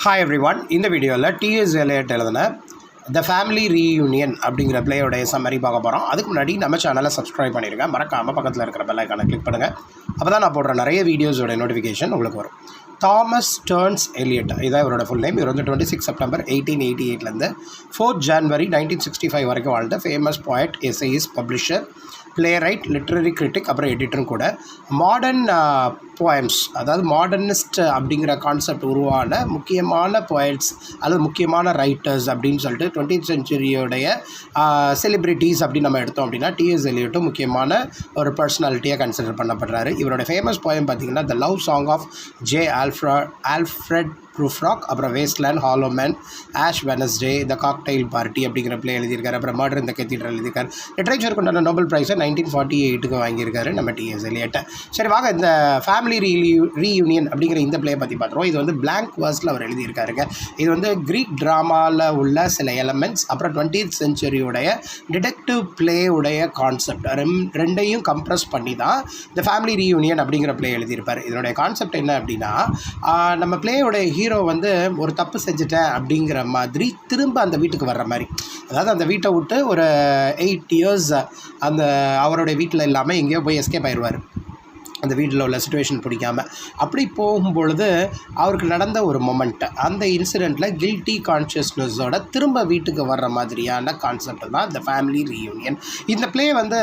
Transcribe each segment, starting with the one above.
Hi every one. இந்த வீடியோவில் DS Eliot எழுதின த ஃபேமிலி ரீயூனியன் அப்படிங்கிற பிளேயோடைய சம்மரி பார்க்க போகிறோம். அதுக்கு முன்னாடி நம்ம சேனலை சப்ஸ்கிரைப் பண்ணியிருக்கேன். மறக்காமல் பக்கத்தில் இருக்கிற பெல் ஐக்கானை கிளிக் பண்ணுங்கள். அப்போ தான் நான் போடுற நிறைய வீடியோஸோட நோட்டிஃபிகேஷன் உங்களுக்கு வரும். தாமஸ் ஸ்டர்ன்ஸ் எலியட் இதான் இவரோட ஃபுல் நேம். இவர் வந்து 26 செப்டம்பர் 1888 4 ஜான்வரி 1965 வரைக்கும் வாழ்ந்த famous poet, essayist, publisher, playwright, literary critic, அப்புறம் எடிட்டரும் கூட. மாடர்ன் போயம்ஸ், அதாவது மாடர்னிஸ்ட் அப்படிங்கிற கான்செப்ட் உருவான முக்கியமான போயட்ஸ் அல்லது முக்கியமான ரைட்டர்ஸ் அப்படின்னு சொல்லிட்டு 20th செஞ்சுரியோடைய செலிப்ரிட்டிஸ் அப்படின்னு நம்ம எடுத்தோம் அப்படின்னா டிஎஸ் எலியட்டும் முக்கியமான ஒரு பர்சனாலிட்டியாக கன்சிடர் பண்ணப்படுறாரு. இவரோட ஃபேமஸ் போயம் பார்த்திங்கன்னா the love song of J Alfred Prufrock, அப்புறம் wasteland, hollow men, Ash Wednesday, the cocktail party அப்படிங்கிற பிளே எழுதியிருக்காரு. அப்புறம் மர்டர் இந்த கத்தீட்ரல் எழுதியிருக்காரு. லிட்ரேச்சருக்கு உண்டான நோபல் ப்ரைஸை 1948 வாங்கியிருக்காரு நம்ம டிஎஸ் எலியட். சரி வாங்க, இந்த ஃபேமிலி ரீயூனியன் அப்படிங்கிற இந்த பிளே பற்றி பார்த்துருவோம். இது வந்து பிளாங்க் வேர்ஸில் அவர் எழுதியிருக்காருங்க. இது வந்து க்ரீக் ட்ராமாவில் உள்ள சில எலமெண்ட்ஸ், அப்புறம் 20th செஞ்சுரியோடைய டிடெக்டிவ் பிளே உடைய கான்செப்ட் ரெண்டையும் கம்ப்ரெஸ் பண்ணி தான் இந்த ஃபேமிலி ரீயூனியன் அப்படிங்கிற பிளே எழுதியிருப்பார். இதனுடைய கான்செப்ட் என்ன அப்படின்னா, நம்ம பிளேயோடைய ஹீரோ வந்து ஒரு தப்பு செஞ்சுட்டேன் அப்படிங்கிற மாதிரி திரும்ப அந்த வீட்டுக்கு வர்ற மாதிரி, அதாவது அந்த வீட்டை விட்டு ஒரு 8 years அந்த அவருடைய வீட்டில் இல்லாமல் எங்கேயோ போய் எஸ்கேப் ஆயிடுவார். அந்த வீட்டில் உள்ள சுச்சுவேஷன் பிடிக்காமல் அப்படி போகும்பொழுது அவருக்கு நடந்த ஒரு மொமெண்ட், அந்த இன்சிடெண்ட்டில் கில்ட்டி கான்ஷியஸ்னஸோட திரும்ப வீட்டுக்கு வர்ற மாதிரியான கான்செப்ட் தான் இந்த ஃபேமிலி ரீயூனியன். இந்த பிளே வந்து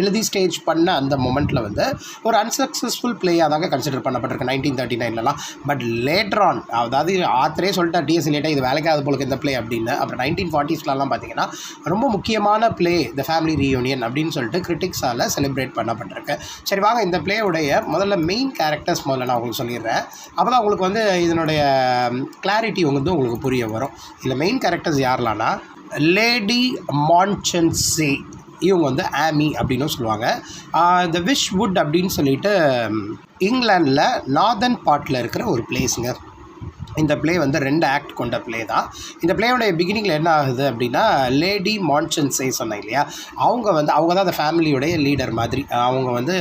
எழுதி ஸ்டேஜ் பண்ண அந்த மொமெண்ட்டில் வந்து ஒரு அன்சக்ஸஸ்ஃபுல் பிளேயாக தாங்க கன்சிடர் பண்ணப்பட்டிருக்கு 1939 பட் லேட்டர் ஆன், அதாவது ஆத்தரே சொல்லிட்டா டிஎஸ் எலியட் இது வேலைக்காத போலுக்கு இந்த பிளே அப்படின்னு. அப்புறம் 1940s பார்த்தீங்கன்னா ரொம்ப முக்கியமான பிளே த ஃபேமிலி ரீயூனியன் அப்படின்னு சொல்லிட்டு கிரிட்டிக்ஸால் செலிப்ரேட் பண்ணப்பட்டிருக்கு. சரி வாங்க, இந்த பிளேயுடைய முதல்ல மெயின் கேரக்டர்ஸ் முதல்ல நான் உங்களுக்கு சொல்லிடுறேன். அப்போ தான் உங்களுக்கு வந்து இதனுடைய கிளாரிட்டி வந்து உங்களுக்கு புரிய வரும். இதில் மெயின் கேரக்டர்ஸ் யாரெல்லாம்னா, லேடி மான்சென்ஸே, இவங்க வந்து ஆமி அப்படின்னு சொல்லுவாங்க. இந்த விஷ்வுட் அப்படின்னு சொல்லிட்டு இங்கிலாண்டில் நார்தர்ன் பார்ட்டில் இருக்கிற ஒரு பிளேஸுங்க. இந்த பிளே வந்து 2 ஆக்ட் கொண்ட பிளே தான். இந்த பிளேயோடைய பிகினிங்கில் என்ன ஆகுது அப்படின்னா, லேடி மான்சென்ஸே சொன்னேன் இல்லையா, அவங்க தான் அந்த ஃபேமிலியோடைய லீடர் மாதிரி. அவங்க வந்து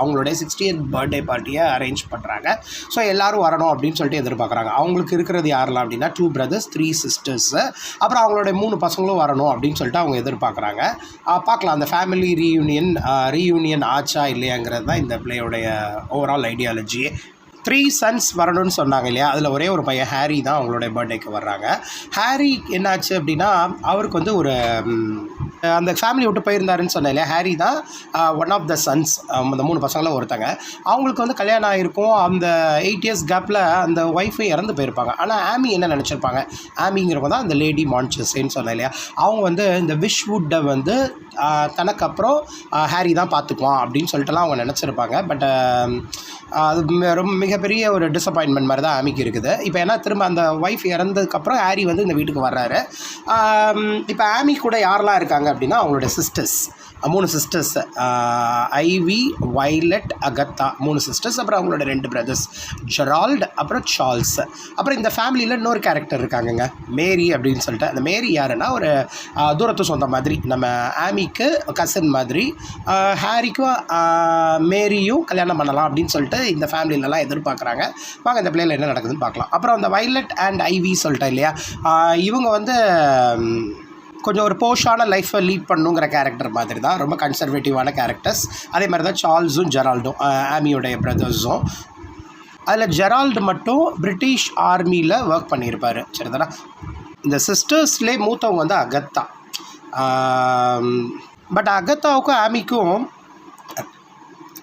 அவங்களுடைய 60th பர்த்டே பார்ட்டியை அரேஞ்ச் பண்ணுறாங்க. ஸோ எல்லோரும் வரணும் அப்படின்னு சொல்லிட்டு எதிர்பார்க்குறாங்க. அவங்களுக்கு இருக்கிறது யாரெல்லாம் அப்படின்னா 2 brothers 3 sisters, அப்புறம் அவங்களுடைய 3 பசங்களும் வரணும் அப்படின்னு சொல்லிட்டு அவங்க எதிர்பார்க்குறாங்க. பார்க்கலாம் அந்த ஃபேமிலி ரீயூனியன் ஆச்சா இல்லையாங்கிறது தான் இந்த பிளேயோடைய ஓவரால் ஐடியாலஜியே. 3 sons வரணும்னு சொன்னாங்க இல்லையா, அதில் ஒரே ஒரு பையன் ஹாரி தான் அவங்களுடைய பர்த்டேக்கு வர்றாங்க. ஹாரி என்னாச்சு அப்படின்னா, அவருக்கு வந்து ஒரு அந்த ஃபேமிலி விட்டு போயிருந்தாருன்னு சொன்னேன் இல்லையா, ஹாரி தான் ஒன் ஆஃப் த சன்ஸ். அந்த 3 பசங்களும் ஒருத்தங்க. அவங்களுக்கு வந்து கல்யாணம் ஆகிருக்கும். அந்த 8 years கேப்பில் அந்த ஒய்ஃபும் இறந்து போயிருப்பாங்க. ஆனால் ஆமி என்ன நினச்சிருப்பாங்க, ஆமிங்கிறவங்க தான் அந்த லேடி மான்சென்ஸேன்னு சொன்னேன் இல்லையா, அவங்க வந்து இந்த விஷ்வுட்டை வந்து தனக்கு அப்புறம் ஹாரி தான் பார்த்துக்குவான் அப்படின்னு சொல்லிட்டுலாம் அவங்க நினச்சிருப்பாங்க. பட் அது ரொம்ப மிகப்பெரிய ஒரு டிசப்பாயின்மெண்ட் மாதிரி தான் ஆமிக்கு இருக்குது. இப்போ ஏன்னா திரும்ப அந்த ஒய்ஃப் இறந்ததுக்கப்புறம் ஹாரி வந்து இந்த வீட்டுக்கு வர்றாரு. இப்போ ஆமி கூட யாரெல்லாம் இருக்காங்க அப்படின்னா, அவங்களோட sisters 3 sisters, Ivy, Violet, Agatha 3 sisters, அப்புறம் அவங்களோட 2 brothers ஜெரால்ட், அப்புறம் சார்ல்ஸ். அப்புறம் இந்த ஃபேமிலியில் இன்னொரு கேரக்டர் இருக்காங்கங்க, மேரி அப்படின்னு சொல்லிட்டு. அந்த மேரி யாருன்னா ஒரு தூரத்து சொந்த மாதிரி, நம்ம ஆமிக்கு கசின் மாதிரி. ஹாரிக்கும் மேரியும் கல்யாணம் பண்ணலாம் அப்படின்னு சொல்லிட்டு இந்த ஃபேமிலியிலலாம் எதிர்பார்க்குறாங்க. வாங்க இந்த பிளேயில் என்ன நடக்குதுன்னு பார்க்கலாம். அப்புறம் அந்த வைலட் அண்ட் ஐவி சொல்லிட்டேன் இல்லையா, இவங்க வந்து கொஞ்சம் ஒரு போஷான லைஃப்பை லீட் பண்ணுங்கிற கேரக்டர் மாதிரி தான், ரொம்ப கன்சர்வேட்டிவான கேரக்டர்ஸ். அதே மாதிரி தான் சார்ல்ஸும் ஜெரால்டும், ஆமியோடைய பிரதர்ஸும். அதில் ஜெரால்டு மட்டும் பிரிட்டிஷ் ஆர்மியில் ஒர்க் பண்ணியிருப்பார். சரிதானா. இந்த சிஸ்டர்ஸ்லேயே மூத்தவங்க வந்து அகத்தா. பட் அகத்தாவுக்கும் ஆமிக்கும்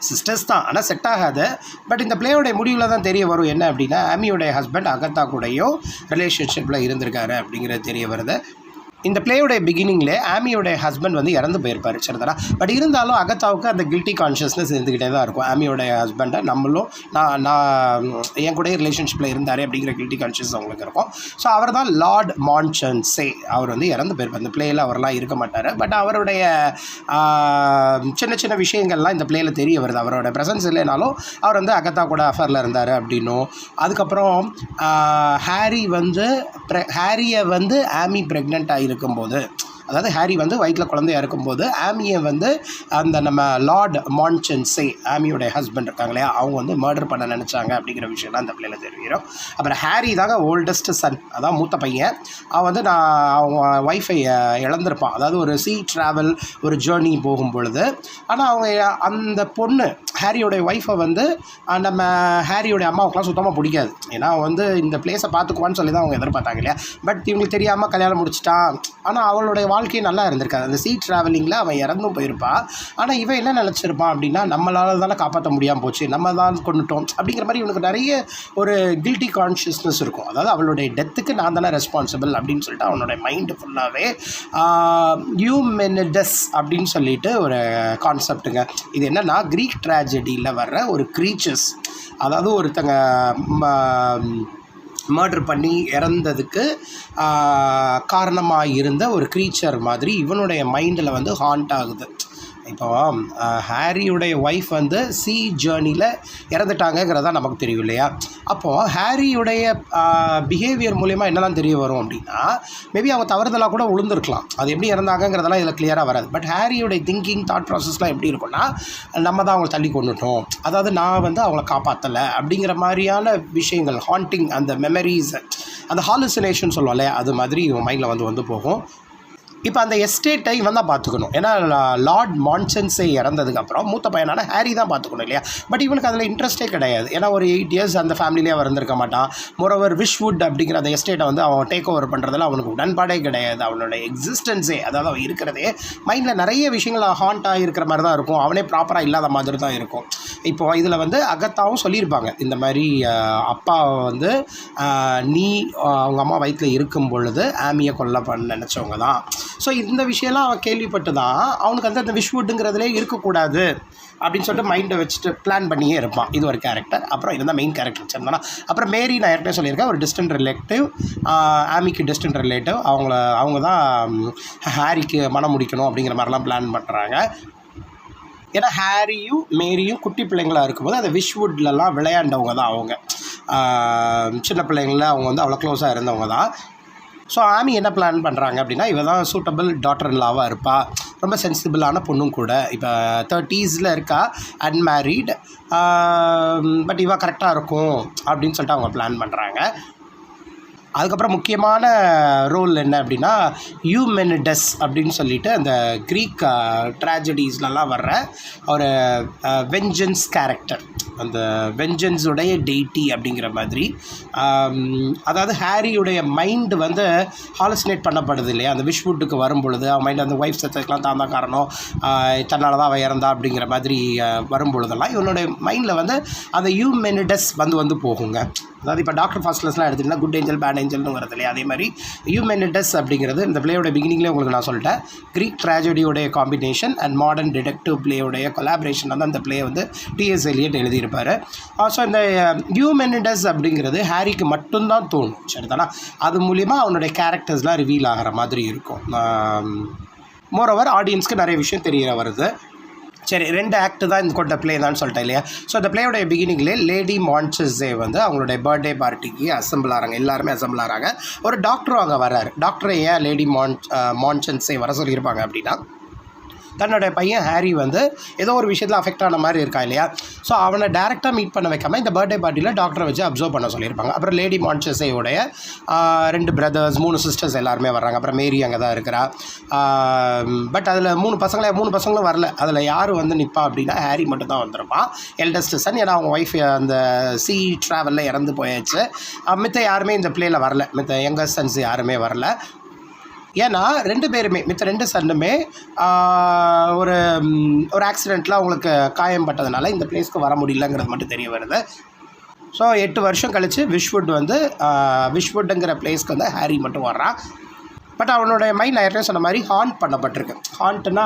சிஸ்டர்ஸ் தான், ஆனால் செட் ஆகாது. பட் இந்த பிளேயோடைய முடிவில் தான் தெரிய வரும் என்ன அப்படின்னா, ஆமியோடைய ஹஸ்பண்ட் அகத்தா கூடயும் ரிலேஷன்ஷிப்பில் இருந்திருக்காரு அப்படிங்கிறது தெரிய வருது. இந்த பிளேயோடைய பிகினிங்கில் ஆமியோடைய ஹஸ்பண்ட் வந்து இறந்து போயிருப்பார். சரிதானா. பட் இருந்தாலும் அகத்தாவுக்கு அந்த கில்ட்டி கான்ஷியஸ்னஸ் இருந்துக்கிட்டே தான் இருக்கும். ஆமியோடைய ஹஸ்பண்டை நம்மளும் நான் என் கூட ரிலேஷன்ஷிப்பில் இருந்தார் அப்படிங்கிற கில்ட்டி கான்ஷியஸ் அவங்களுக்கு இருக்கும். ஸோ அவர் தான் லார்ட் மான்சென்ஸே. அவர் வந்து இறந்து போயிருப்பார். இந்த பிளேயில் அவரெல்லாம் இருக்க மாட்டார். பட் அவருடைய சின்ன சின்ன விஷயங்கள்லாம் இந்த பிளேயில் தெரிய வருது. அவரோட ப்ரெசன்ஸ் இல்லைனாலும் அவர் வந்து அகத்தா கூட அஃபரில் இருந்தார் அப்படின்னும். அதுக்கப்புறம் ஹாரியை வந்து ஆமி ப்ரெக்னென்ட் ஆகிருக்கும்போது, அதாவது ஹாரி வந்து வயிற்றில் குழந்தையா இருக்கும்போது ஆமியை வந்து அந்த நம்ம லார்ட் மான்சென்ஸே, ஆமியோடைய ஹஸ்பண்ட் இருக்காங்க இல்லையா, அவங்க வந்து மர்டர் பண்ண நினச்சாங்க அப்படிங்கிற விஷயம்லாம் அந்த பிள்ளையில் தெரிவிக்கிறோம். அப்புறம் ஹாரி தாங்க ஓல்டஸ்ட் சன், அதான் மூத்த பையன். அவன் வந்து அவங்க ஒய்ஃபை இழந்திருப்பான், அதாவது ஒரு ட்ராவல் ஒரு ஜேர்னி போகும் பொழுது. ஆனால் அவங்க அந்த பொண்ணு ஹாரியோடைய ஒய்ஃபை வந்து நம்ம ஹாரியோடைய அம்மாவுக்குலாம் சுத்தமாக பிடிக்காது. ஏன்னா வந்து இந்த பிளேஸை பார்த்துக்குவான்னு சொல்லி தான் அவங்க எதிர்பார்த்தாங்க இல்லையா. பட் இவங்களுக்கு தெரியாமல் கல்யாணம் முடிச்சிட்டான். ஆனால் அவளுடைய வாழ்க்கையும் நல்லா இருந்திருக்காது. அந்த ட்ராவலிங்கில் அவன் இறந்தும் போயிருப்பான். ஆனால் இவன் என்ன நினச்சிருப்பான் அப்படின்னா, நம்மளால் தானே காப்பாற்ற முடியாமல் போச்சு, நம்ம தான் கொண்டுட்டோம் அப்படிங்கிற மாதிரி இவனுக்கு நிறைய ஒரு கில்ட்டி கான்ஷியஸ்னஸ் இருக்கும். அதாவது அவளுடைய டெத்துக்கு நான் தானே ரெஸ்பான்சிபிள் அப்படின்னு சொல்லிட்டு அவனுடைய மைண்டு ஃபுல்லாகவே யூமெனிடஸ் அப்படின்னு சொல்லிட்டு ஒரு கான்செப்ட்டுங்க. இது என்னென்னா க்ரீக் ட்ராஜடியில் வர்ற ஒரு க்ரீச்சர்ஸ், அதாவது ஒருத்தங்க மர்டர் பண்ணி இறந்ததுக்கு காரணமாக இருந்த ஒரு க்ரீச்சர் மாதிரி இவனுடைய மைண்டில் வந்து ஹாண்ட் ஆகுது. இப்போ ஹாரியுடைய ஒய்ஃப் வந்து ஜேர்னியில் இறந்துட்டாங்கங்கிறதா நமக்கு தெரியும் இல்லையா. அப்போது ஹாரியுடைய பிஹேவியர் மூலயமா என்னெல்லாம் தெரிய வரும் அப்படின்னா, மேபி அவங்க தவறுதலாக கூட விழுந்திருக்கலாம். அது எப்படி இறந்தாங்கங்கிறதெல்லாம் இதில் கிளியராக வராது. பட் ஹாரியுடைய திங்கிங் தாட் ப்ராசஸ்லாம் எப்படி இருக்குன்னா, நம்ம தான் அவங்களை தள்ளி கொண்டுட்டோம், அதாவது நான் வந்து அவங்கள காப்பாற்றலை அப்படிங்கிற மாதிரியான விஷயங்கள், ஹாண்டிங், அந்த மெமரிஸ், அந்த ஹாலுசினேஷன் சொல்லுவோம் இல்லையா, அது மாதிரி இவன் மைண்டில் வந்து போகும். இப்போ அந்த எஸ்டேட்டை இவன் தான் பார்த்துக்கணும். ஏன்னா லார்ட் மான்சென்ஸே இறந்ததுக்கப்புறம் மூத்த பையனான ஹாரி தான் பார்த்துக்கணும் இல்லையா. பட் இவனுக்கு அதில் இன்ட்ரெஸ்ட்டே கிடையாது. ஏன்னா ஒரு 8 years அந்த ஃபேமிலியிலே அவர் இருந்திருக்க மாட்டான். மோரோவர் விஷ்வுட் அப்படிங்கிற அந்த எஸ்டேட்டை வந்து அவன் டேக் ஓவர் பண்ணுறதுல அவனுக்கு உடன்பாடே கிடையாது. அவனோட எக்ஸிஸ்டன்ஸே, அதாவது அவன் இருக்கிறதே மைண்டில் நிறைய விஷயங்கள் ஹாண்டாக இருக்கிற மாதிரி தான் இருக்கும். அவனே ப்ராப்பராக இல்லாத மாதிரி தான் இருக்கும். இப்போது இதில் வந்து அகத்தாவும் சொல்லியிருப்பாங்க, இந்த மாதிரி அப்பா வந்து நீ அவங்க அம்மா வயிற்றில் இருக்கும் பொழுது ஆமியை கொல்ல பண்ண நினச்சவங்க தான். ஸோ இந்த விஷயம்லாம் அவன் கேள்விப்பட்டு தான் அவனுக்கு வந்து அந்த விஷ்வுட்டுங்கிறதுலே இருக்கக்கூடாது அப்படின்னு சொல்லிட்டு மைண்டை வச்சுட்டு பிளான் பண்ணியே இருப்பான். இது ஒரு கேரக்டர். அப்புறம் இதுதான் மெயின் கேரக்டர் வச்சிருந்தானா. அப்புறம் மேரி, நான் ஏற்கனவே சொல்லியிருக்கேன், ஒரு டிஸ்டன்ட் ரிலேட்டிவ், ஆமிக்கு டிஸ்டன்ட் ரிலேட்டிவ். அவங்க தான் ஹாரிக்கு மனம் முடிக்கணும் அப்படிங்கிற மாதிரிலாம் பிளான் பண்ணுறாங்க. ஏன்னா ஹாரியும் மேரியும் குட்டி பிள்ளைங்களாக இருக்கும்போது அந்த விஷ்வுட்லலாம் விளையாண்டவங்க தான் அவங்க. சின்ன பிள்ளைங்கள அவங்க வந்து அவ்வளோ க்ளோஸாக இருந்தவங்க தான். ஸோ ஆமி என்ன பிளான் பண்ணுறாங்க அப்படின்னா, இவ தான் சூட்டபிள் டாட்டர் இன் லாவாக இருப்பாள், ரொம்ப சென்சிபிளான பொண்ணும் கூட, இப்போ 30s இருக்கா, அன்மேரீட், பட் இவ கரெக்டாக இருக்கும் அப்படின்னு சொல்லிட்டு அவங்க பிளான் பண்ணுறாங்க. அதுக்கப்புறம் முக்கியமான ரோல் என்ன அப்படின்னா, யூமெனிடஸ் அப்படின்னு சொல்லிட்டு அந்த க்ரீக் ட்ராஜடிஸ்லலாம் வர்ற ஒரு வெஞ்சன்ஸ் கேரக்டர், அந்த வெஞ்சன்ஸுடைய டெய்டி அப்படிங்கிற மாதிரி. அதாவது ஹாரியுடைய மைண்டு வந்து ஹாலுசினேட் பண்ணப்படுது இல்லையா, அந்த விஷ்வுட்டுக்கு வரும் பொழுது அவன் மைண்டு அந்த ஒய்ஃப் செத்துக்கெலாம் தான் தான் காரணம், தன்னால் தான் அவள் இறந்தா அப்படிங்கிற மாதிரி வரும் பொழுதெல்லாம் இவனுடைய மைண்டில் வந்து அந்த யூமெனிடஸ் வந்து போகுங்க. அதாவது இப்போ டாக்டர் ஃபாஸ்ட்லஸ்லாம் எடுத்துகிட்டிங்கன்னா குட் ஏஞ்சல் பேட் ஏஞ்சல்னு வரது இல்லையா, அதே மாதிரி யூமெனிடஸ் அப்படிங்கிறது இந்த பிளேயோட பிகினிங்லேயே உங்களுக்கு நான் சொல்லிட்டேன், க்ரீக் ட்ராஜடியோடைய காம்பினேஷன் அண்ட் மாடர்ன் டிடெக்டிவ் பிளேயோடைய கொலாபரேஷன் வந்து அந்த பிளே வந்து T.S. Eliot எழுதியிருப்பார். ஸோ இந்த யூமெனிடஸ் அப்படிங்கிறது ஹாரிக்கு மட்டும்தான் தோணும், சரிதானா. அது மூலிமா அவனுடைய கேரக்டர்ஸ்லாம் ரிவீல் ஆகிற மாதிரி இருக்கும். மோரோவர் ஆடியன்ஸ்க்கு நிறைய விஷயம் தெரிய வருது. சரி, 2 ஆக்ட் தான் இந்த கொண்ட பிளே தான் சொல்லிட்டேன் இல்லையா. ஸோ அந்த பிளேயோடைய பிகினிங்லேயே லேடி மான்சென்ஸே வந்து அவங்களுடைய பர்த்டே பார்ட்டிக்கு அசம்பிள் ஆகிறாங்க, எல்லாருமே அசம்பிள் ஆகிறாங்க. ஒரு டாக்டரும் அங்கே வர்றாரு. டாக்டரை ஏன் லேடி மான்சென்ஸே வர சொல்லியிருப்பாங்க அப்படின்னா, தன்னோட பையன் ஹாரி வந்து ஏதோ ஒரு விஷயத்தில் அஃபெக்ட் ஆன மாதிரி இருக்கா இல்லையா. ஸோ அவனை டேரெக்டாக மீட் பண்ண வைக்காமல் இந்த பர்த்டே பார்ட்டியில் டாக்டரை வச்சு அப்சர்வ் பண்ண சொல்லியிருப்பாங்க. அப்புறம் லேடி மான்சென்ஸேயோடைய 2 brothers 3 sisters எல்லாருமே வர்றாங்க. அப்புறம் மேரி அங்கே தான் இருக்கிறா. பட் அதில் 3 பசங்களும் வரல. அதில் யார் வந்து நிற்பா அப்படின்னா ஹாரி மட்டும் தான் வந்திருப்பான், எல்டஸ்ட் சன். ஏன்னா அவங்க ஒய்ஃப் அந்த ட்ராவலில் இறந்து போயாச்சு. மித்த யாருமே இந்த பிளேயில் வரல, மித்த யங்கர் சன்ஸ் யாருமே வரல. ஏன்னா 2 பேருமே, மித்த 2 சன்னுமே ஒரு ஆக்சிடெண்ட்டில் அவங்களுக்கு காயம் பட்டதுனால இந்த பிளேஸ்க்கு வர முடியலங்கிறது மட்டும் தெரிய வருது. ஸோ 8 வருஷம் கழித்து விஷ்வுட்டுங்கிற பிளேஸ்க்கு வந்து ஹாரி மட்டும் வர்றான். பட் அவனோட மைண்ட் நான் ஏற்கனவே சொன்ன மாதிரி ஹாண்ட் பண்ணப்பட்டிருக்கு. ஹாண்ட்னா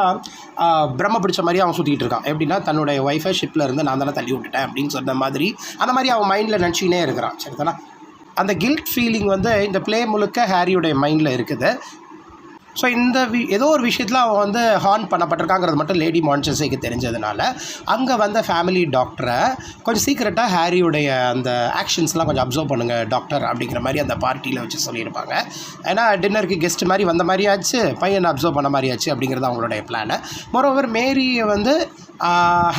பிரம்ம பிடிச்ச மாதிரி அவன் சுற்றிட்டு இருக்கான். எப்படின்னா தன்னுடைய ஒய்ஃபை ஷிப்பில் இருந்து நான் தானே தள்ளி விட்டுட்டேன் அப்படின்னு சொன்ன மாதிரி அந்த மாதிரி அவன் மைண்டில் நினச்சினே இருக்கிறான், சரிதானா. அந்த கில்ட் ஃபீலிங் வந்து இந்த பிளே முழுக்க ஹாரியோடைய மைண்டில் இருக்குது. ஸோ இந்த ஏதோ ஒரு விஷயத்தில் அவன் வந்து ஹார்ன் பண்ணப்பட்டிருக்காங்கிறது மட்டும் லேடி மான்செஸேக்கு தெரிஞ்சதுனால அங்கே வந்த ஃபேமிலி டாக்டரை கொஞ்சம் சீக்கிரட்டாக ஹாரியுடைய அந்த ஆக்ஷன்ஸ்லாம் கொஞ்சம் அப்சர்வ் பண்ணுங்கள் டாக்டர் அப்படிங்கிற மாதிரி அந்த பார்ட்டியில் வச்சு சொல்லியிருப்பாங்க. ஏன்னா டின்னருக்கு கெஸ்ட் மாதிரி வந்த மாதிரி ஆச்சு, பையனை அப்சர்வ் பண்ண மாதிரி ஆச்சு அப்படிங்கிறது அவங்களுடைய பிளானை. மோரோவர் மேரியை வந்து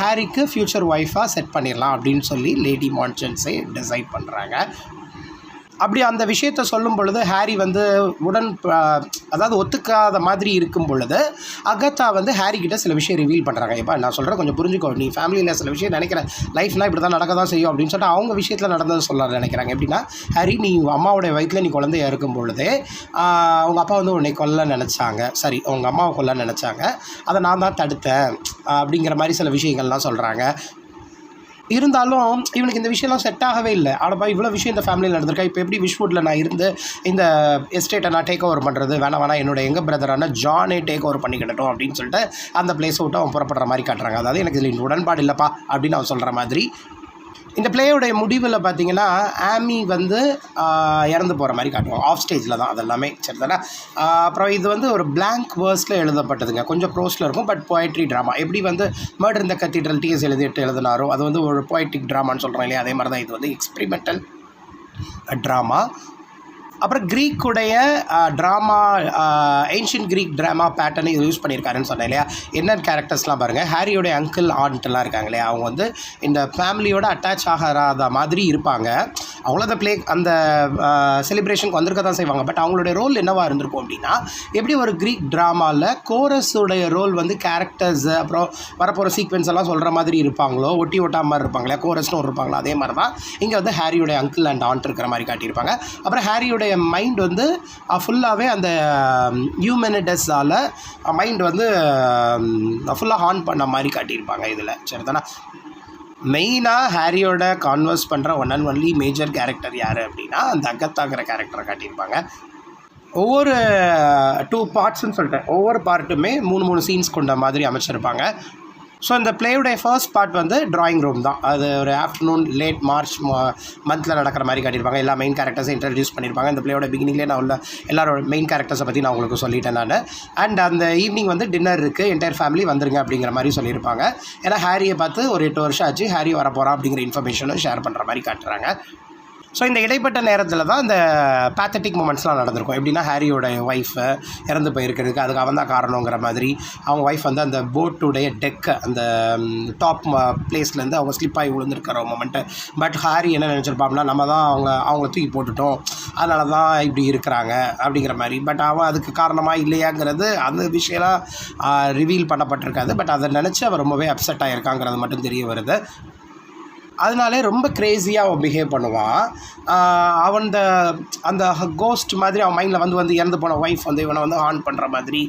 ஹாரிக்கு ஃப்யூச்சர் ஒய்ஃபாக செட் பண்ணிடலாம் அப்படின்னு சொல்லி லேடி மான்செஸே டிசைட் பண்ணுறாங்க. அப்படி அந்த விஷயத்த சொல்லும் பொழுது ஹாரி வந்து அதாவது ஒத்துக்காத மாதிரி இருக்கும் பொழுது அகத்தா வந்து ஹாரி கிட்ட சில விஷயம் ரிவீல் பண்ணுறாங்க. இப்போ நான் சொல்கிறேன் கொஞ்சம் புரிஞ்சுக்கோ, நீ ஃபேமிலியில் சில விஷயம் நினைக்கிறேன், லைஃப்னால் இப்படி தான் நடக்க தான் செய்யும் அப்படின்னு சொல்லிட்டு அவங்க விஷயத்தில் நடந்தது சொல்ல நினைக்கிறாங்க. எப்படின்னா, ஹாரி நீ அம்மாவோடைய வயிற்றில் நீ குழந்தைய இருக்கும் பொழுதே அவங்க அப்பா வந்து உன்னை கொல்ல நினச்சாங்க, சரி உங்கள் அம்மாவை கொல்ல நினச்சாங்க, அதை நான் தான் தடுத்தேன் அப்படிங்கிற மாதிரி சில விஷயங்கள்லாம் சொல்கிறாங்க. இருந்தாலும் இவனுக்கு இந்த விஷயம்லாம் செட் ஆகவே இல்லை. ஆனால் இவ்வளோ விஷயம் இந்த ஃபேமிலியில் நடந்திருக்கா, இப்போ எப்படி விஷ்வுட்டில் நான் இருந்து இந்த எஸ்டேட்டை நான் டேக் ஓவர் பண்ணுறது, வேணாம் என்னோட எங்கள் பிரதரான ஜானே டேக் ஓவர் பண்ணிக்கிட்டோம் அப்படின்னு சொல்லிட்டு அந்த பிளேஸை விட்டு அவன் புறப்படுற மாதிரி காட்டுறாங்க. அதாவது எனக்கு இதில் உடன்பாடு இல்லைப்பா அப்படின்னு அவன் சொல்கிற மாதிரி. இந்த பிளேயோடைய முடிவில் பார்த்தீங்கன்னா ஆமி வந்து இறந்து போகிற மாதிரி காட்டுவோம், ஆஃப் ஸ்டேஜில் தான் அதெல்லாமே, சரி தானே. அப்புறம் இது வந்து ஒரு பிளாங்க் வேர்ஸில் எழுதப்பட்டதுங்க, கொஞ்சம் ப்ரோஸில் இருக்கும், பட் போய்ட்ரி ட்ராமா. எப்படி வந்து மர்டர் இந்த கத்தீட்ரல் டிஎஸ் எழுதினாரோ அது வந்து ஒரு போய்ட்ரிக் ட்ராமான்னு சொல்கிறோம் இல்லையா, அதே மாதிரி தான் இது வந்து எக்ஸ்பெரிமெண்டல் ட்ராமா. அப்புறம் க்ரீக்குடைய ட்ராமா, ஏன்ஷியன்ட் க்ரீக் ட்ராமா பேட்டர்னை இது யூஸ் பண்ணியிருக்காருன்னு சொன்னேன் இல்லையா. என்ன கேரக்டர்ஸ்லாம் பாருங்கள், ஹாரியோடைய அங்கிள் ஆண்ட்லாம் இருக்காங்க இல்லையா, அவங்க வந்து இந்த ஃபேமிலியோட அட்டாச் ஆகாத மாதிரி இருப்பாங்க. அவங்களும் அந்த செலிப்ரேஷனுக்கு வந்திருக்க தான் செய்வாங்க. பட் அவங்களுடைய ரோல் என்னவாக இருந்திருக்கும் அப்படின்னா, எப்படி ஒரு க்ரீக் ட்ராமாவில் கோரஸுடைய ரோல் வந்து கேரக்டர்ஸு அப்புறம் வரப்போகிற சீக்வென்ஸ் எல்லாம் சொல்கிற மாதிரி இருப்பாங்களோ, ஒட்டி ஒட்டாம மாதிரி இருப்பாங்க இல்லையா, கோரஸ்னு ஒரு இருப்பாங்களோ, அதே மாதிரி தான் இங்கே வந்து ஹாரியோடைய அங்கிள் அண்ட் ஆண்ட் இருக்கிற மாதிரி காட்டியிருப்பாங்க. அப்புறம் ஹாரியோடைய மைண்ட் வந்து ஃபுல்லாகவே அந்த ஹியூமனிடஸால் மைண்ட் வந்து ஃபுல்லாக ஹார்ன் பண்ண மாதிரி காட்டியிருப்பாங்க இதில், சரி தானே. மெயினாக ஹாரியோட கான்வர்ஸ் பண்ணுற one and only major character யார் அப்படின்னா அந்த அகத்தாங்கிற கேரக்டரை காட்டியிருப்பாங்க. ஒவ்வொரு 2 பார்ட்ஸ்ன்னு சொல்லிட்டேன், ஒவ்வொரு பார்ட்டுமே 3 சீன்ஸ் கொண்ட மாதிரி அமைச்சிருப்பாங்க. ஸோ இந்த பிளேயுடைய ஃபர்ஸ்ட் பார்ட் வந்து ட்ராயிங் ரூம் தான். அது ஒரு ஆஃப்டர்நூன் லேட் மார்ச் மந்தில் நடக்கிற மாதிரி காட்டியிருப்பாங்க. எல்லா மெயின் கேரக்டர்ஸை இன்ட்ரடியூஸ் பண்ணியிருப்பாங்க. இந்த பிளேயோட பிகினிங்லேயே நான் உள்ள எல்லாரோட மெயின் கேரக்டர்ஸை பற்றி நான் உங்களுக்கு சொல்லிட்டேன் நான். அண்ட் அந்த ஈவினிங் வந்து டின்னர் இருக்குது, என்டையர் ஃபேமிலி வந்துருங்க அப்படிங்கிற மாதிரி சொல்லியிருப்பாங்க. ஏன்னா ஹாரியை பார்த்து ஒரு 8 வருஷம் ஆச்சு, ஹாரி வரப்போகிறான் அப்படிங்கிற இன்ஃபர்மேஷனும் ஷேர் பண்ணுற மாதிரி காட்டுறாங்க. ஸோ இந்த இடைப்பட்ட நேரத்தில் தான் இந்த பேத்தட்டிக் மூமெண்ட்ஸ்லாம் நடந்திருக்கும். எப்படின்னா ஹாரியோட ஒய்ஃபை இறந்து போயிருக்கிறதுக்கு அதுக்கு அவன் தான் காரணங்கிற மாதிரி, அவங்க ஒய்ஃப் வந்து அந்த போட்டுடைய டெக்கை அந்த டாப் பிளேஸ்லேருந்து அவங்க ஸ்லிப் ஆகி விழுந்துருக்கிற மொமெண்ட்டு. பட் ஹாரி என்ன நினச்சிருப்பாப்னா, நம்ம தான் அவங்கள தூக்கி போட்டுட்டோம், அதனால தான் இப்படி இருக்கிறாங்க அப்படிங்கிற மாதிரி. பட் அவன் அதுக்கு காரணமாக இல்லையாங்கிறது அந்த விஷயம்லாம் ரிவீல் பண்ணப்பட்டிருக்காது. பட் அதை நினச்சி அவன் ரொம்பவே அப்செட் ஆகிருக்காங்கிறது மட்டும் தெரிய வருது. அதனாலே ரொம்ப க்ரேஸியாக அவன் பிஹேவ் பண்ணுவான். அவன் அந்த கோஸ்ட் மாதிரி அவன் மைண்டில் வந்து இறந்து போன ஒய்ஃப் வந்து இவனை வந்து ஹார்ன் பண்ணுற மாதிரி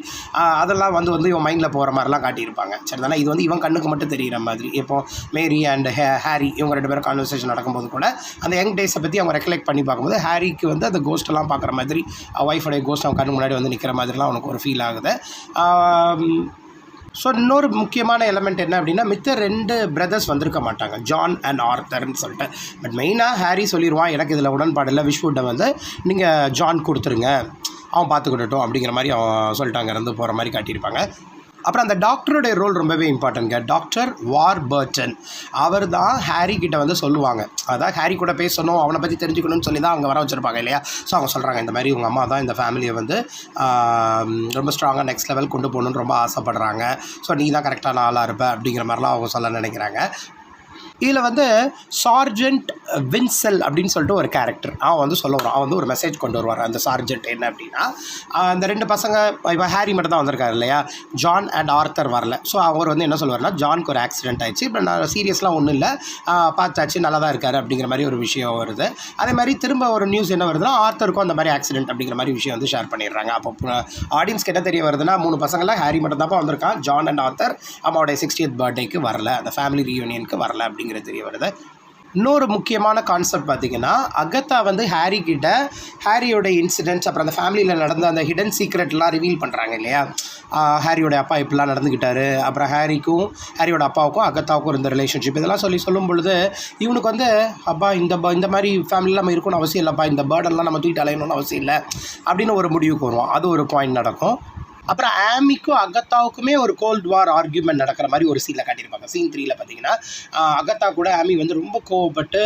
அதெல்லாம் வந்து இவன் மைண்டில் போகிற மாதிரிலாம் காட்டியிருப்பாங்க, சரி தானே. இது வந்து இவன் கண்ணுக்கு மட்டும் தெரிகிற மாதிரி. இப்போது மேரி அண்ட் ஹாரி இவங்க 2 பேரும் கான்வர்சேஷன் நடக்கும்போது கூட அந்த யங் டேஸை பற்றி அவங்க ரெக்கலெக்ட் பண்ணி பார்க்கும்போது ஹாரிக்கு வந்து அந்த கோஸ்ட்டெல்லாம் பார்க்குற மாதிரி, ஒய்ஃபோடைய கோஸ்ட் அவன் கண்ணு முன்னாடி வந்து நிற்கிற மாதிரிலாம் அவனுக்கு ஒரு ஃபீல் ஆகுது. ஸோ இன்னொரு முக்கியமான எலமெண்ட் என்ன அப்படின்னா, மித்த 2 பிரதர்ஸ் வந்திருக்க மாட்டாங்க, ஜான் அண்ட் ஆர்த்தர்ன்னு சொல்லிட்டு. பட் மெயினாக ஹாரி சொல்லிடுவான், எனக்கு இதில் உடன்பாடு இல்லை, விஷ்வுட்டை வந்து நீங்கள் ஜான் கொடுத்துருங்க, அவன் பார்த்துக்கிட்டட்டும் அப்படிங்கிற மாதிரி அவன் சொல்லிட்டாங்க, இருந்து போகிற மாதிரி காட்டியிருப்பாங்க. அப்புறம் அந்த டாக்டருடைய ரோல் ரொம்பவே இம்பார்ட்டன்ட்ங்க. டாக்டர் வார்பர்டன் அவர் தான் ஹாரி கிட்ட வந்து சொல்லுவாங்க, அதான் ஹாரி கூட பேசணும், அவனை பற்றி தெரிஞ்சுக்கணும்னு சொல்லி தான் அவங்க வர வச்சுருப்பாங்க இல்லையா. ஸோ அவங்க சொல்கிறாங்க, இந்த மாதிரி உங்கள் அம்மா தான் இந்த ஃபேமிலியை வந்து ரொம்ப ஸ்ட்ராங்காக நெக்ஸ்ட் லெவல் கொண்டு போகணுன்னு ரொம்ப ஆசைப்படுறாங்க, ஸோ நீ தான் கரெக்டான ஆளாக இருப்ப அப்படிங்கிற மாதிரிலாம் அவங்க சொல்ல நினைக்கிறாங்க. இதில் வந்து சார்ஜென்ட் வின்செல் அப்படின்னு சொல்லிட்டு ஒரு கேரக்டர் அவன் வந்து சொல்ல வரும். அவன் வந்து ஒரு மெசேஜ் கொண்டு வருவார். அந்த சார்ஜென்ட் என்ன அப்படின்னா, அந்த 2 பசங்க இப்போ ஹாரி மட்டும் தான் வந்திருக்காரு இல்லையா, ஜான் அண்ட் ஆர்த்தர் வரல. ஸோ அவர் வந்து என்ன சொல்லுவார்னா, ஜானுக்கு ஒரு ஆக்சிடென்ட் ஆயிடுச்சு, இப்போ நான் சீரியஸ்லாம் ஒன்றும் இல்லை, பார்த்தாச்சு, நல்லா தான் இருக்காரு அப்படிங்கிற மாதிரி ஒரு விஷயம் வருது. அதே மாதிரி திரும்ப ஒரு நியூஸ் என்ன வருதுன்னா, ஆர்த்தருக்கும் அந்த மாதிரி ஆக்சிடென்ட் அப்படிங்கிற மாதிரி விஷயம் வந்து ஷேர் பண்ணிடுறாங்க. அப்போ ஆடியன்ஸ்க்கு என்ன தெரிய வருதுன்னா, 3 பசங்களாம் ஹாரி மட்டும் தான் வந்திருக்கான், ஜான் அண்ட் ஆர்த்தர் அம்மாவோடைய 60th பர்த்டேக்கு வரல, அந்த ஃபேமிலி ரீயூனியனுக்கு வரல அப்படிங்கிறது தெரிய வருது. இன்னொரு முக்கியமான கான்செப்ட் பார்த்திங்கன்னா, அகத்தா வந்து ஹாரி கிட்ட ஹாரியோட இன்சிடென்ட்ஸ் அப்புறம் அந்த ஃபேமிலியில் நடந்த அந்த ஹிடன் சீக்ரெட்லாம் ரிவீல் பண்ணுறாங்க இல்லையா. ஹாரியோட அப்பா இப்படிலாம் நடந்துக்கிட்டாரு, அப்புறம் ஹாரியோட அப்பாவுக்கும் அகத்தாவுக்கும் இருந்த ரிலேஷன்ஷிப் இதெல்லாம் சொல்லும் பொழுது இவனுக்கு வந்து, அப்பா இந்த மாதிரி ஃபேமிலியில் நம்ம இருக்கணும்னு அவசியம் இல்லைப்பா, இந்த பேர்டெல்லாம் நம்ம தூக்கிட்டு அலையணும்னு அவசியம் இல்லை அப்படின்னு ஒரு முடிவுக்கு வருவான். அது ஒரு பாயிண்ட் நடக்கும். அப்புறம் ஆமிக்கும் அகத்தாவுக்குமே ஒரு கோல்டு வார் ஆர்கியூமெண்ட் நடக்கிற மாதிரி ஒரு சீனில் காட்டியிருப்பாங்க. சீன் 3ல் பார்த்தீங்கன்னா அகத்தா கூட ஆமி வந்து ரொம்ப கோவப்பட்டு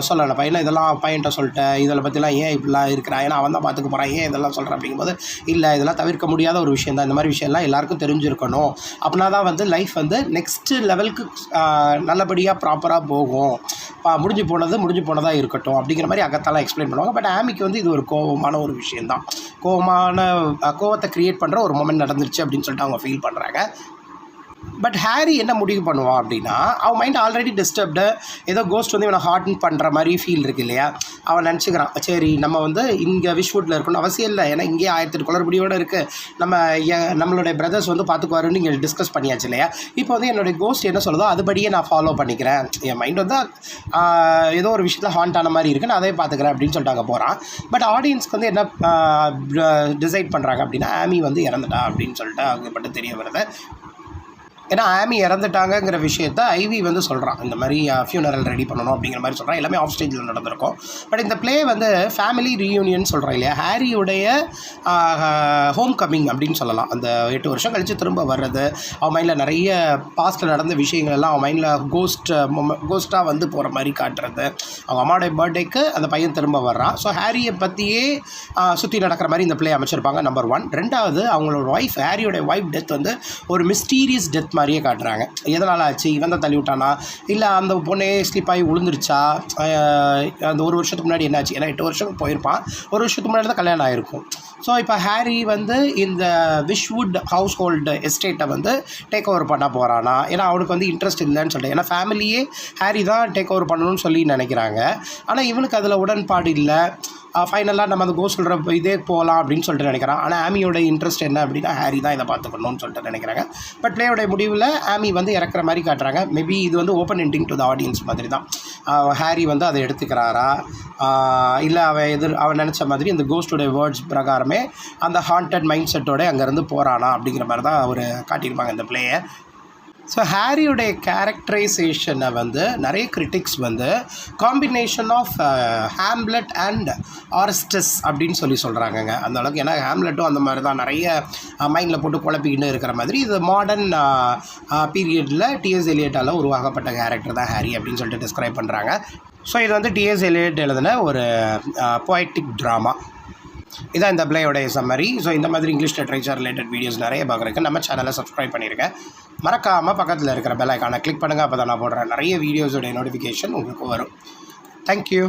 சொல்லலை, பையனை இதெல்லாம் பையன்ட்ட சொல்லிட்டேன், இதில் பற்றிலாம் ஏன் இப்படிலாம் இருக்கிறான், ஏன்னா அவன் தான் பார்த்துக்க போகிறான், ஏன் இதெல்லாம் சொல்கிறேன் அப்படிங்கும்போது, இல்லை இதெல்லாம் தவிர்க்க முடியாத ஒரு விஷயம் தான், இந்த மாதிரி விஷயம்லாம் எல்லாருக்கும் தெரிஞ்சிருக்கணும், அப்படின்னா தான் வந்து லைஃப் வந்து நெக்ஸ்ட்டு லெவலுக்கு நல்லபடியாக ப்ராப்பராக போகும், முடிஞ்சு போனதாக இருக்கட்டும் அப்படிங்கிற மாதிரி அகத்தாலாம் எக்ஸ்பிளைன் பண்ணுவாங்க. பட் ஆமிக்கு வந்து இது ஒரு கோவமான ஒரு விஷயந்தான், கோவத்தை க்ரியேட் பண்ணுற ஒரு மொமெண்ட் நடந்துருச்சு அப்படின்னு சொல்லிட்டு அவங்க ஃபீல் பண்ணுறாங்க. பட் ஹாரி என்ன முடிவு பண்ணுவான் அப்படின்னா, அவன் மைண்ட் ஆல்ரெடி டிஸ்டர்ப்டு, ஏதோ கோஸ்ட் வந்து இவனை ஹார்டன் பண்ணுற மாதிரி ஃபீல் இருக்குது இல்லையா, அவன் நினச்சிக்கிறான் சரி நம்ம வந்து இங்கே விஷ்வுட்டில் இருக்கணும் அவசியம் இல்லை, ஏன்னா இங்கேயே 1008 குளறுபடியோடு இருக்குது, நம்மளுடைய பிரதர்ஸ் வந்து பார்த்துக்குவாருன்னு இங்கே டிஸ்கஸ் பண்ணியாச்சு இல்லையா, இப்போ வந்து என்னுடைய கோஸ்ட் என்ன சொல்லுதோ அதுபடியே நான் ஃபாலோ பண்ணிக்கிறேன், என் மைண்ட் வந்து ஏதோ ஒரு விஷயத்தில் ஹாண்ட் ஆன மாதிரி இருக்குது, நான் அதே பார்த்துக்கிறேன் அப்படின்னு சொல்லிட்டு அங்கே போகிறான். பட் ஆடியன்ஸ்க்கு வந்து என்ன டிசைட் பண்ணுறாங்க அப்படின்னா, ஆமி வந்து இறந்துட்டா அப்படின்னு சொல்லிட்டு அவங்க மட்டும் தெரிய வருது. ஏன்னா ஆமி இறந்துட்டாங்கங்கிற விஷயத்த ஐவி வந்து சொல்கிறான், இந்த மாதிரி ஃபியூனரல் ரெடி பண்ணணும் அப்படிங்கிற மாதிரி சொல்கிறான். எல்லாமே ஆஃப் ஸ்டேஜில் நடந்திருக்கும். பட் இந்த ப்ளே வந்து ஃபேமிலி ரீயூனியன் சொல்கிறான் இல்லையா, ஹாரியுடைய ஹோம் கம்மிங் அப்படின்னு சொல்லலாம். அந்த 8 வருஷம் கழித்து திரும்ப வர்றது, அவன் மைண்டில் நிறைய பாஸ்ட்டில் நடந்த விஷயங்கள் எல்லாம் அவன் மைண்டில் கோஸ்ட்டாக வந்து போகிற மாதிரி காட்டுறது, அவங்க அம்மாவுடைய பர்த்டேக்கு அந்த பையன் திரும்ப வர்றான். ஸோ ஹாரியை பற்றியே சுற்றி நடக்கிற மாதிரி இந்த ப்ளே அமைச்சிருப்பாங்க, நம்பர் 1. 2வது அவங்களோட ஒய்ஃப், ஹாரியோடைய ஒய்ஃப் டெத் வந்து ஒரு மிஸ்டீரியஸ் டெத் மாதிரியே காட்டுறாங்க. எதனால் ஆச்சு, இவன் தான் தள்ளி விட்டானா, இல்லை அந்த பொண்ணே ஸ்லிப் ஆகி விழுந்துருச்சா, அந்த 1 வருஷத்துக்கு முன்னாடி என்னாச்சு, ஏன்னா 8 வருஷம் போயிருப்பான், 1 வருஷத்துக்கு முன்னாடி தான் கல்யாணம் ஆகிருக்கும். ஸோ இப்போ ஹாரி வந்து இந்த விஷ்வுட் ஹவுஸ் ஹோல்டு எஸ்டேட்டை வந்து டேக் ஓவர் பண்ண போகிறானா, ஏன்னா அவனுக்கு வந்து இன்ட்ரெஸ்ட் இல்லைன்னு சொல்லிட்டு, ஏன்னா ஃபேமிலியே ஹாரி தான் டேக் ஓவர் பண்ணணும்னு சொல்லி நினைக்கிறாங்க. ஆனால் இவனுக்கு அதில் உடன்பாடு இல்லை. ஃபைனலாக நம்ம அந்த கோஸ்ட் சொல்கிற இதே போகலாம் அப்படின்னு சொல்லிட்டு நினைக்கிறான். ஆனால் ஆமியோட இன்ட்ரெஸ்ட் என்ன அப்படின்னா, ஹாரி தான் இதை பார்த்துக்கணும்னு சொல்லிட்டு நினைக்கிறாங்க. பட் பிளேயோடைய முடிவில் ஆமி வந்து இறக்குற மாதிரி காட்டுறாங்க. மேபி இது வந்து open ending to the audience மாதிரி தான். ஹாரி வந்து அதை எடுத்துக்கிறாரா, இல்லை அவன் நினச்ச மாதிரி அந்த கோஸ்டோடைய வேர்ட்ஸ் பிரகாரமே அந்த ஹாண்டட் மைண்ட் செட்டோட அங்கேருந்து போகிறானா அப்படிங்கிற மாதிரி தான் அவர் காட்டியிருப்பாங்க இந்த பிளேயை. ஸோ ஹாரியுடைய கேரக்டரைசேஷனை வந்து நிறைய கிரிட்டிக்ஸ் வந்து காம்பினேஷன் ஆஃப் ஹாம்லெட் அண்ட் ஆர்ஸ்டஸ் அப்படின்னு சொல்கிறாங்கங்க. அந்த அளவுக்கு, ஏன்னா ஹாம்லெட்டும் அந்த மாதிரி தான் நிறைய மைண்டில் போட்டு குழப்பிக்கிட்டு இருக்கிற மாதிரி, இது மாடர்ன் பீரியடில் டிஎஸ் எலியட்டால் உருவாக்கப்பட்ட கேரக்டர் தான் ஹாரி அப்படின்னு சொல்லிட்டு டிஸ்கிரைப் பண்ணுறாங்க. ஸோ இது வந்து டிஎஸ் எலியட் எழுதின ஒரு போய்டிக் ட்ராமா. இதான் இந்த பிளேயோடைய சம்மரி. ஸோ இந்த மாதிரி இங்கிலீஷ் லிட்ரேச்சர் ரிலேட்டட் வீடியோஸ் நிறைய பார்க்குறதுக்கு நம்ம சேனலை சப்ஸ்கிரைப் பண்ணியிருக்கேன். மறக்காமல் பக்கத்தில் இருக்கிற பெல் ஐக்கானை கிளிக் பண்ணுங்கள், அப்போ தான் நான் போடுற நிறைய வீடியோஸோடைய நோட்டிஃபிகேஷன் உங்களுக்கு வரும். தேங்க்யூ.